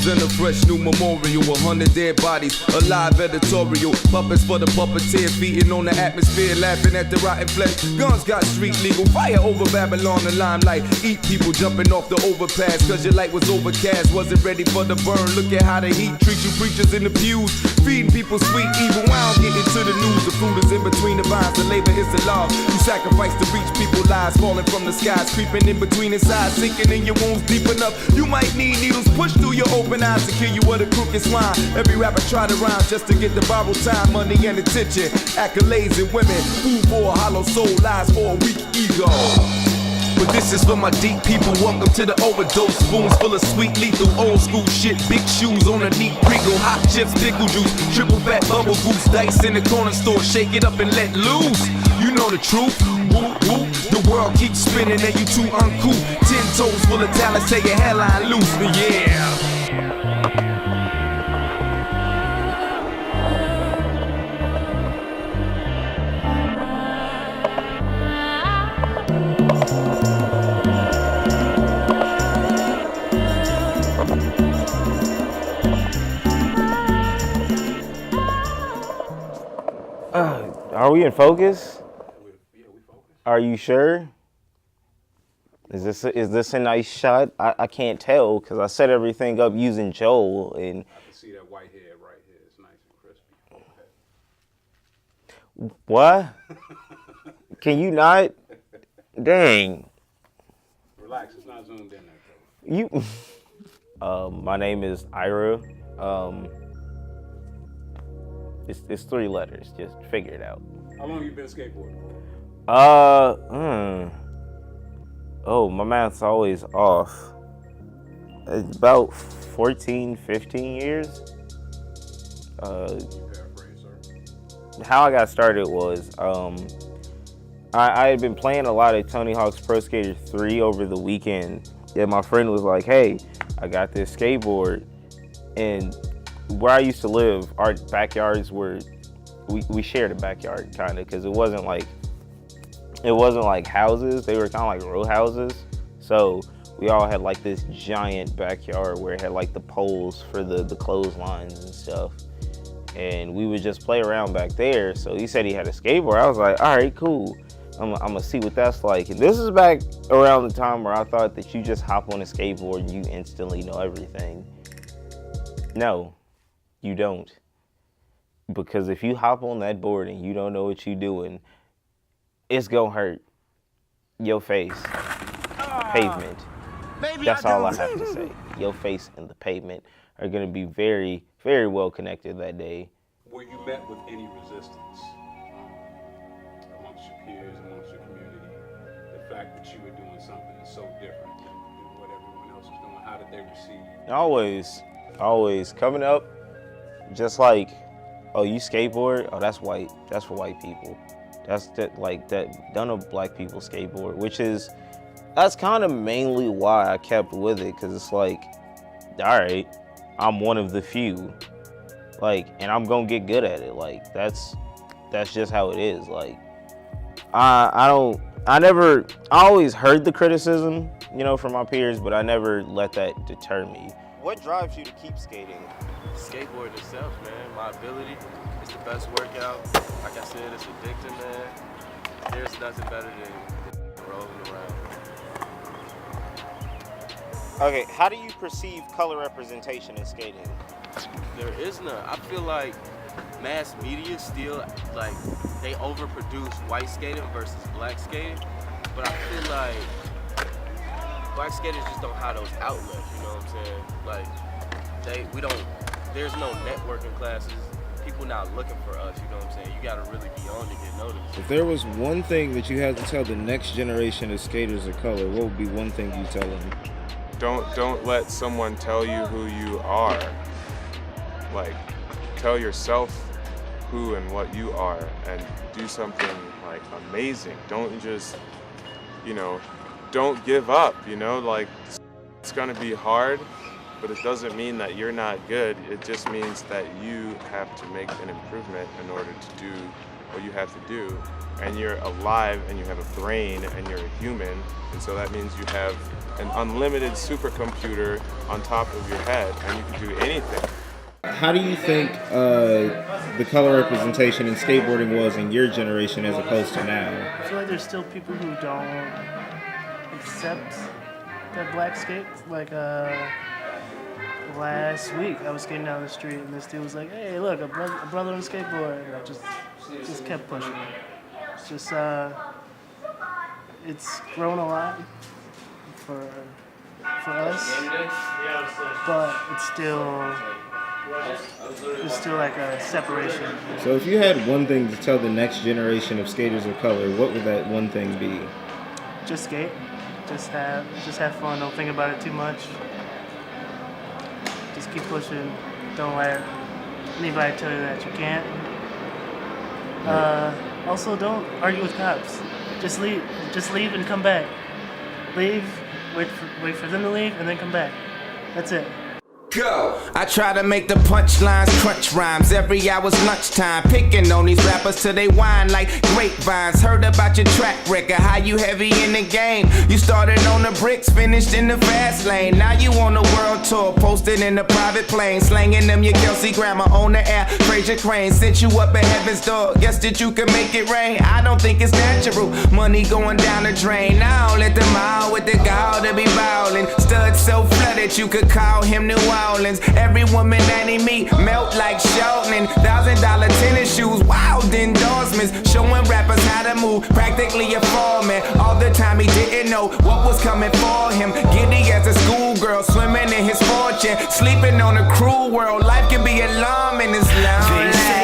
Fools and a fresh new memorial, 100 dead bodies, a live editorial. Puppets for the puppeteer, feeding on the atmosphere, laughing at the rotten flesh. Guns got street legal, fire over Babylon, the limelight. Eat people jumping off the overpass, cause your light was overcast, wasn't ready for the burn. Look at how the heat treat you preachers in the pews, feeding people sweet evil. I don't get into the news, the fruit is in between the vines, the labor is the law. You sacrifice to reach people's lives, falling from the skies, creeping in between the sides, sinking in your wounds deep enough. You might need needles pushed through your open eyes to kill you with a crooked swine. Every rapper try to rhyme just to get the borrowed time, money and attention, accolades and women, food for a hollow soul, lies for a weak ego. But this is for my deep people, welcome to the overdose. Spoons full of sweet lethal, old school shit. Big shoes on a neat Pringle, hot chips, pickle juice, triple fat bubble goose, dice in the corner store, shake it up and let loose. You know the truth, woo woo. The world keeps spinning and you too uncool. 10 toes full of talent, take your hairline loose, yeah. Are we in focus? Yeah, we focus. Are you sure? Is this a nice shot? I can't tell because I set everything up using Joel and. I can see that white hair right here. It's nice and crispy. What? Can you not? Dang. Relax, it's not zoomed in there. You. My name is Ira. It's 3 letters. Just figure it out. How long have you been skateboarding for? Oh, my math's always off. It's about 14, 15 years. Paraphrase, sir. How I got started was, I had been playing a lot of Tony Hawk's Pro Skater 3 over the weekend. And my friend was like, hey, I got this skateboard. And where I used to live, our backyards were, we shared a backyard kind of, because it wasn't like houses. They were kind of like row houses. So we all had like this giant backyard where it had like the poles for the clotheslines and stuff. And we would just play around back there. So he said he had a skateboard. I was like, all right, cool. I'm gonna see what that's like. And this is back around the time where I thought that you just hop on a skateboard and you instantly know everything. No, you don't. Because if you hop on that board and you don't know what you're doing, it's gonna hurt your face, pavement. That's all I have to say. Your face and the pavement are gonna be very, very well connected that day. Were you met with any resistance amongst your peers, amongst your community? The fact that you were doing something so different than what everyone else was doing, how did they receive you? Always coming up, just like, oh, you skateboard? Oh, that's white. That's for white people. That's none of black people skateboard, that's kind of mainly why I kept with it, because it's like, all right, I'm one of the few, like, and I'm gonna get good at it. Like, that's just how it is. Like, I always heard the criticism, from my peers, but I never let that deter me. What drives you to keep skating? Skateboard itself, man. My ability. It's the best workout. Like I said, it's addicting, man. There's nothing better than rolling around. Okay, how do you perceive color representation in skating? There is none. I feel like mass media still, they overproduce white skating versus black skating. But I feel like black skaters just don't have those outlets, you know what I'm saying? There's no networking classes. People not looking for us, you know what I'm saying? You gotta really be on to get noticed. If there was one thing that you had to tell the next generation of skaters of color, what would be one thing you tell them? Don't let someone tell you who you are. Like, tell yourself who and what you are and do something like amazing. Don't just, don't give up, it's gonna be hard, but it doesn't mean that you're not good. It just means that you have to make an improvement in order to do what you have to do, and you're alive and you have a brain and you're a human, and so that means you have an unlimited supercomputer on top of your head and you can do anything. How do you think the color representation in skateboarding was in your generation as opposed to now? I feel like there's still people who don't accept that black skate. Like last week, I was skating down the street and this dude was like, "Hey, look, a brother on a skateboard." And I just kept pushing. It's just it's grown a lot for us, but it's still. There's still like a separation. So if you had one thing to tell the next generation of skaters of color, what would that one thing be? Just skate. Just have fun. Don't think about it too much. Just keep pushing. Don't let anybody tell you that you can't. Also, don't argue with cops. Just leave. Just leave and come back. Leave. Wait for them to leave and then come back. That's it. Go. I try to make the punchlines crunch rhymes every hour's lunchtime, picking on these rappers till they whine like grapevines. Heard about your track record, how you heavy in the game. You started on the bricks, finished in the fast lane. Now you on the world tour, posted in a private plane, slanging them your Kelsey Grammer on the air. Fraser Crane sent you up at heaven's door, guess that you could make it rain. I don't think it's natural, money going down the drain. Now let them out with the gall to be bowling. Stud so flooded you could call him New Orleans. Every woman that he meet melt like Sheldon. $1,000 tennis shoes, wild endorsements, showing rappers how to move. Practically a foreman. All the time he didn't know what was coming for him. Giddy as a schoolgirl, swimming in his fortune, sleeping on a cruel world. Life can be alarming. It's lonely.